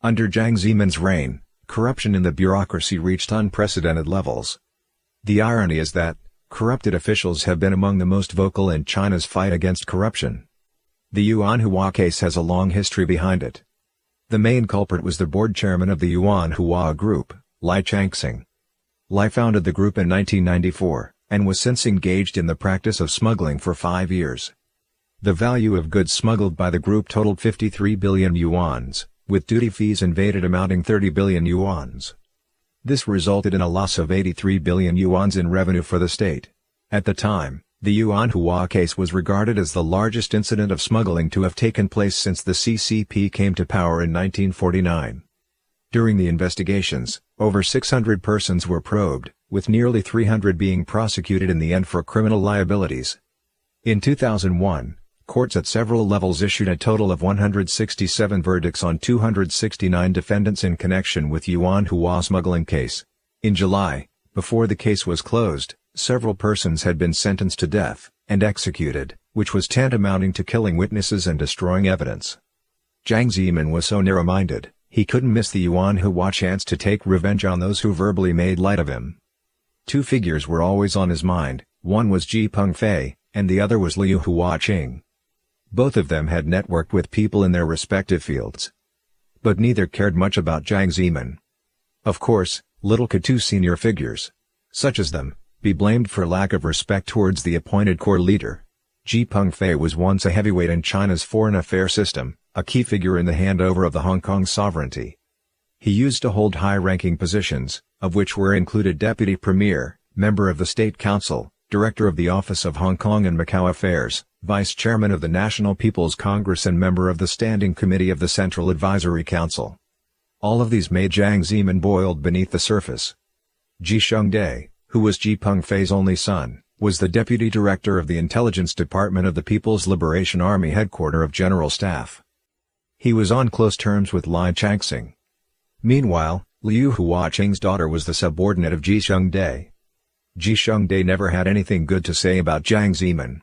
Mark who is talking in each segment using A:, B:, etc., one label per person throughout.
A: Under Jiang Zemin's reign, corruption in the bureaucracy reached unprecedented levels. The irony is that, corrupted officials have been among the most vocal in China's fight against corruption. The Yuan Hua case has a long history behind it. The main culprit was the board chairman of the Yuan Hua Group, Li Changxing. Li founded the group in 1994, and was since engaged in the practice of smuggling for 5 years. The value of goods smuggled by the group totaled 53 billion yuans, with duty fees invaded amounting 30 billion yuans. This resulted in a loss of 83 billion yuans in revenue for the state. At the time, the Yuan Hua case was regarded as the largest incident of smuggling to have taken place since the CCP came to power in 1949. During the investigations, over 600 persons were probed, with nearly 300 being prosecuted in the end for criminal liabilities. In 2001, courts at several levels issued a total of 167 verdicts on 269 defendants in connection with Yuan Hua smuggling case. In July, before the case was closed, several persons had been sentenced to death and executed, which was tantamounting to killing witnesses and destroying evidence. Jiang Zemin was so narrow-minded, he couldn't miss the Yuan Hua chance to take revenge on those who verbally made light of him. Two figures were always on his mind, one was Ji Pengfei, and the other was Liu Huaqing. Both of them had networked with people in their respective fields. But neither cared much about Jiang Zemin. Of course, little could two senior figures, such as them, be blamed for lack of respect towards the appointed core leader. Ji Pengfei was once a heavyweight in China's foreign affairs system, a key figure in the handover of the Hong Kong sovereignty. He used to hold high-ranking positions, of which were included Deputy Premier, Member of the State Council, Director of the Office of Hong Kong and Macau Affairs, Vice Chairman of the National People's Congress and member of the Standing Committee of the Central Advisory Council. All of these made Jiang Zemin boiled beneath the surface. Ji Shengde, who was Ji Pengfei's only son, was the Deputy Director of the Intelligence Department of the People's Liberation Army Headquarters of General Staff. He was on close terms with Li Changxing. Meanwhile, Liu Huaqing's daughter was the subordinate of Ji Shengde. Ji Shengde never had anything good to say about Jiang Zemin.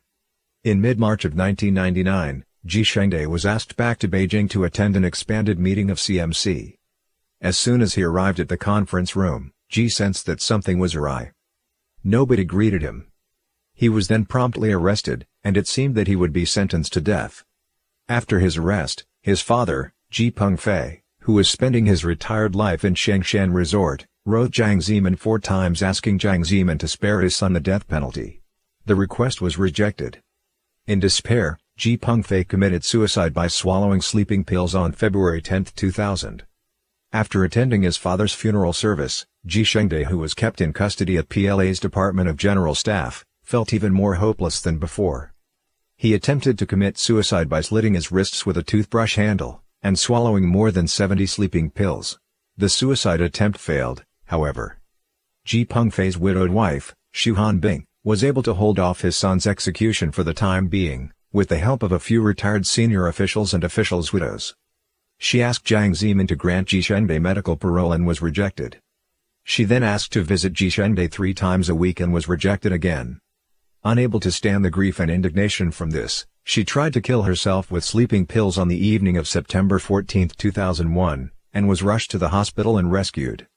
A: In mid-March of 1999, Ji Shengde was asked back to Beijing to attend an expanded meeting of CMC. As soon as he arrived at the conference room, Ji sensed that something was awry. Nobody greeted him. He was then promptly arrested, and it seemed that he would be sentenced to death. After his arrest, his father, Ji Pengfei, who was spending his retired life in Shengshan Resort, wrote Jiang Zemin 4 times asking Jiang Zemin to spare his son the death penalty. The request was rejected. In despair, Ji Pengfei committed suicide by swallowing sleeping pills on February 10, 2000. After attending his father's funeral service, Ji Shengde, who was kept in custody at PLA's Department of General Staff, felt even more hopeless than before. He attempted to commit suicide by slitting his wrists with a toothbrush handle, and swallowing more than 70 sleeping pills. The suicide attempt failed, however. Ji Pengfei's widowed wife, Xu Hanbing, was able to hold off his son's execution for the time being, with the help of a few retired senior officials and officials' widows. She asked Jiang Zemin to grant Ji Shengde medical parole and was rejected. She then asked to visit Ji Shengde 3 times a week and was rejected again. Unable to stand the grief and indignation from this, she tried to kill herself with sleeping pills on the evening of September 14, 2001, and was rushed to the hospital and rescued.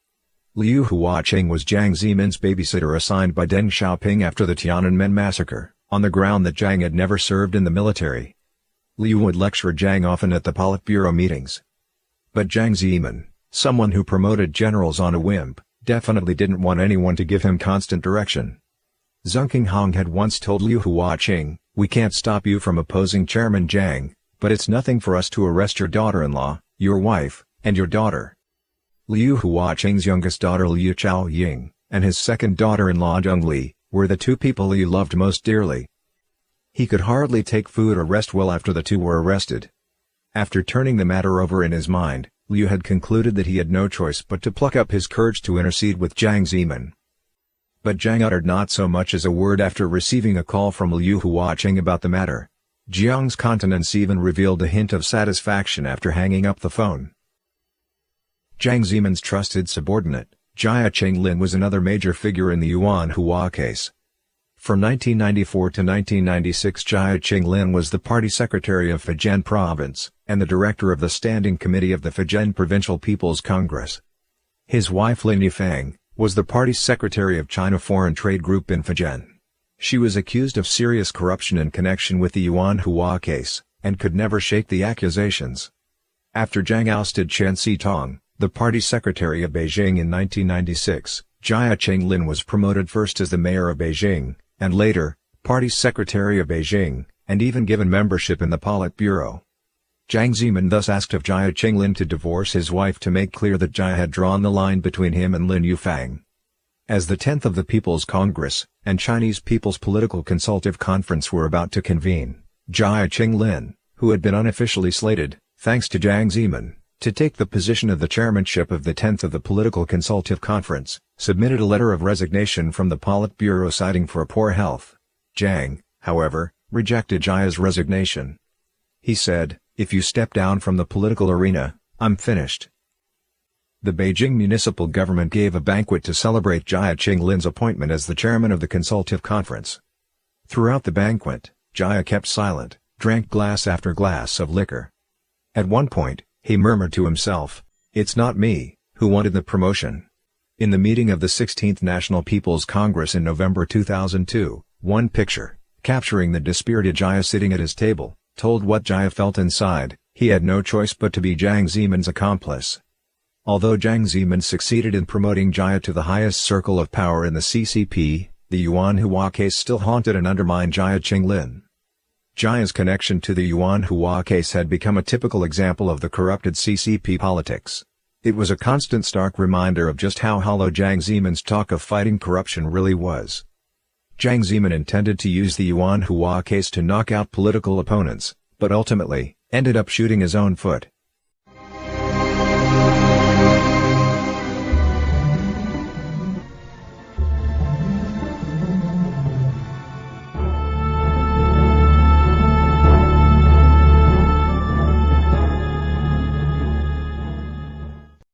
A: Liu Huaqing was Jiang Zemin's babysitter assigned by Deng Xiaoping after the Tiananmen massacre, on the ground that Jiang had never served in the military. Liu would lecture Jiang often at the Politburo meetings. But Jiang Zemin, someone who promoted generals on a whim, definitely didn't want anyone to give him constant direction. Zheng Qinghong had once told Liu Huaqing, "We can't stop you from opposing Chairman Jiang, but it's nothing for us to arrest your daughter-in-law, your wife, and your daughter." Liu Huaqing's youngest daughter Liu Chaoying, and his second daughter-in-law Zheng Li, were the 2 people Liu loved most dearly. He could hardly take food or rest well after the 2 were arrested. After turning the matter over in his mind, Liu had concluded that he had no choice but to pluck up his courage to intercede with Jiang Zemin. But Jiang uttered not so much as a word after receiving a call from Liu Huaqing about the matter. Jiang's countenance even revealed a hint of satisfaction after hanging up the phone. Jiang Zemin's trusted subordinate, Jia Qinglin, was another major figure in the Yuan Hua case. From 1994 to 1996, Jia Qinglin was the party secretary of Fujian Province, and the director of the Standing Committee of the Fujian Provincial People's Congress. His wife Lin Yufang was the party's secretary of China Foreign Trade Group in Fujian. She was accused of serious corruption in connection with the Yuan Hua case, and could never shake the accusations. After Jiang ousted Chen Sitong, the party secretary of Beijing in 1996, Jia Qinglin was promoted first as the mayor of Beijing, and later, party secretary of Beijing, and even given membership in the Politburo. Jiang Zemin thus asked of Jia Qinglin to divorce his wife to make clear that Jia had drawn the line between him and Lin Yufang. As the 10th of the People's Congress, and Chinese People's Political Consultative Conference were about to convene, Jia Qinglin, who had been unofficially slated, thanks to Jiang Zemin, to take the position of the chairmanship of the 10th of the Political Consultative Conference, submitted a letter of resignation from the Politburo citing for poor health. Jiang, however, rejected Jia's resignation. He said, "If you step down from the political arena, I'm finished." The Beijing municipal government gave a banquet to celebrate Jia Qinglin's appointment as the chairman of the Consultative Conference. Throughout the banquet, Jia kept silent, drank glass after glass of liquor. At one point, he murmured to himself, "It's not me who wanted the promotion." In the meeting of the 16th National People's Congress in November 2002, one picture, capturing the dispirited Jia sitting at his table, told what Jia felt inside. He had no choice but to be Jiang Zemin's accomplice. Although Jiang Zemin succeeded in promoting Jia to the highest circle of power in the CCP, the Yuan Hua case still haunted and undermined Jia Qinglin. Jia's connection to the Yuan Hua case had become a typical example of the corrupted CCP politics. It was a constant stark reminder of just how hollow Jiang Zemin's talk of fighting corruption really was. Jiang Zemin intended to use the Yuan Hua case to knock out political opponents, but ultimately, ended up shooting his own foot.